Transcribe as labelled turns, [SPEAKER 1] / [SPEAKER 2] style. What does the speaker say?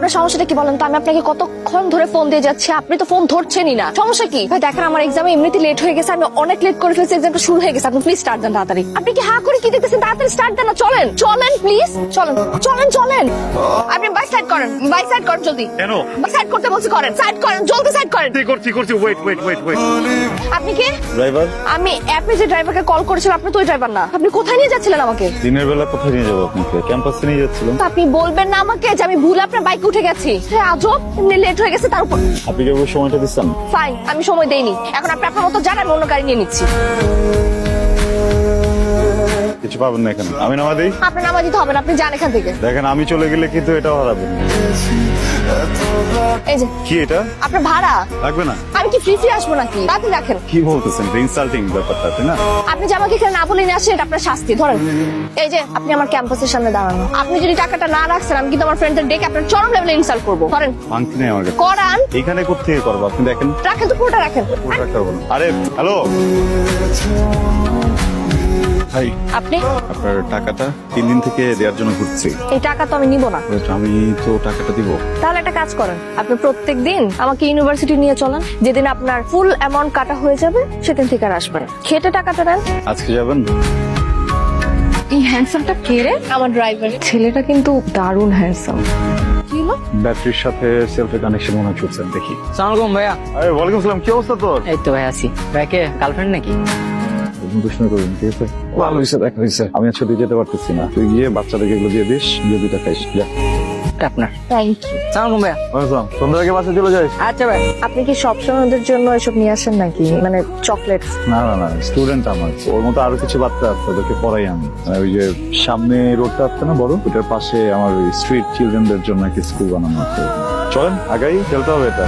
[SPEAKER 1] আপনার সমস্যাটা কি বলেন তো? আমি আপনাকে কতক্ষণ ধরে ফোন দিয়ে যাচ্ছি, আপনি তো ফোন ধরছেনই না। সমস্যা কি ভাই? দেখেন আমার এক্সামে এমনিতে লেট হয়ে গেছে, আমি অনেক লেট করে ফেলছি, এক্সামটা শুরু হয়ে গেছে। আপনি প্লিজ স্টার্ট দেন তাড়াতাড়ি। আপনি কি হা করে কি দেখতেছেন? তাড়াতাড়ি স্টার্ট দেন না। চলেন চলেন প্লিজ, চলেন চলেন চলেন। আপনি বাইক সাইড করেন, বাইক সাইড করেন জলদি।
[SPEAKER 2] কেন?
[SPEAKER 1] বাইক সাইড করতে বলছি, করেন সাইড করেন, জলদি সাইড করেন।
[SPEAKER 2] করছি ওয়েট
[SPEAKER 1] আপনি কি?
[SPEAKER 2] ড্রাইভার।
[SPEAKER 1] আমি অ্যাপে যে ড্রাইভারকে কল করেছিলাম, আপনি তো ওই ড্রাইভার না। আপনি কোথায় নিয়ে যাচ্ছিলেন আমাকে?
[SPEAKER 2] দিনের বেলা কোথায় নিয়ে যাবো আপনাকে? ক্যাম্পাসে নিয়ে যাচ্ছিলাম।
[SPEAKER 1] তো আপনি বলবেন না আমাকে যে আমি ভুল আপনার বাইকে উঠে গেছি? হ্যাঁ আজব, এমনি লেট হয়ে গেছে তার উপর।
[SPEAKER 2] আপনি কি ওই সময়টা দিচ্ছেন?
[SPEAKER 1] ফাইন, আমি সময় দেইনি। এখন আপনি আপনার মতো যান, আমি অন্য গাড়ি নিয়ে নিচ্ছি।
[SPEAKER 2] কিছু পাবেন না এখানে, আমি নামা দিই।
[SPEAKER 1] আপনার নামা দিতে হবে না, আপনি যান এখান থেকে।
[SPEAKER 2] দেখেন আমি চলে গেলে কিন্তু এটাও হারাবেন।
[SPEAKER 1] এই যে
[SPEAKER 2] কি এটা?
[SPEAKER 1] আপনার ভাড়া
[SPEAKER 2] লাগবে না।
[SPEAKER 1] আমি কি ফ্রি আসবো নাকি? তাতে রাখেন।
[SPEAKER 2] কি বলতেছেন? ইনসাল্টিং ব্যাপারটা, তাই না?
[SPEAKER 1] আপনি যে আমাকে এখানে না বলে নিয়ে আসেন, এটা আপনার শাস্তি। ধরেন এই যে আপনি আমার ক্যাম্পাসের সামনে দাঁড়ানো, আপনি যদি টাকাটা না রাখছেন, আমি কিন্তু আমার ফ্রেন্ডদের ডেকে আপনার চরম লেভেলে ইনসাল্ট করবো। ধরেন
[SPEAKER 2] ভাঙতি নেই আমার কাছে।
[SPEAKER 1] করান।
[SPEAKER 2] এখানে কোথেকে করবো আপনি দেখেন।
[SPEAKER 1] রাখেন তো, পুরোটা রাখেন।
[SPEAKER 2] ওটা করবো না। আরে হ্যালো ভাই,
[SPEAKER 1] আপনি
[SPEAKER 2] আপনার টাকাটা 3 দিন থেকে দেওয়ার জন্য ঘুরছি।
[SPEAKER 1] এই টাকা তো আমি নিব না।
[SPEAKER 2] আমি তো টাকাটা দিব।
[SPEAKER 1] তাহলে একটা কাজ করেন, আপনি প্রত্যেক দিন আমাকে ইউনিভার্সিটি নিয়ে চলেন। যেদিন আপনার ফুল অ্যামাউন্ট কাটা হয়ে যাবে, সেদিন থেকে আর আসবেন। খেটে টাকাটা নেন।
[SPEAKER 2] আজকে যাবেন?
[SPEAKER 1] এই হ্যান্ডসামটা কে রে? আমার ড্রাইভার। ছেলেটা কিন্তু দারুণ হ্যান্ডসাম। কি হলো?
[SPEAKER 2] ব্যাটারির সাথে সেলফি কানেকশন মনে হচ্ছে, দেখি।
[SPEAKER 3] সালামালাইকুম ভাইয়া।
[SPEAKER 2] আরে ওয়ালাইকুম আসসালাম, কি অবস্থা তোর?
[SPEAKER 3] এই তো ভাই আছি। ভাইকে গার্লফ্রেন্ড নাকি?
[SPEAKER 2] দুষ্টামি করবেন, ঠিক আছে? ভালো হয়েছে, দেখা হয়েছে। আমি আজকে দিয়ে যেতে পারতেছি না, তুই গিয়ে বাচ্চাদেরকে এগুলো দিয়ে দিস, দিয়ে 2টা খাইস। যা।
[SPEAKER 3] এটা আপনার।
[SPEAKER 1] Thank you.
[SPEAKER 3] সালামালাইকুম ভাইয়া।
[SPEAKER 2] ওয়ালাইকুম। সন্ধ্যার আগে বাসে চলে যাস?
[SPEAKER 3] আচ্ছা ভাই।
[SPEAKER 1] আপনি কি সবসময় ওদের জন্য এসব নিয়ে আসেন নাকি? মানে চকলেটস?
[SPEAKER 2] না না না, স্টুডেন্ট আমার। ওর মতো আরো কিছু বাচ্চা আছে, ওদেরকে পড়াই আমি। মানে ওই যে সামনে রোডটা আছে না বড়, ওটার পাশে আমার ওই স্ট্রিট চিলড্রেনদের জন্য একটা স্কুল বানানো আছে। চলেন আগাই, খেলতে হবে এটা।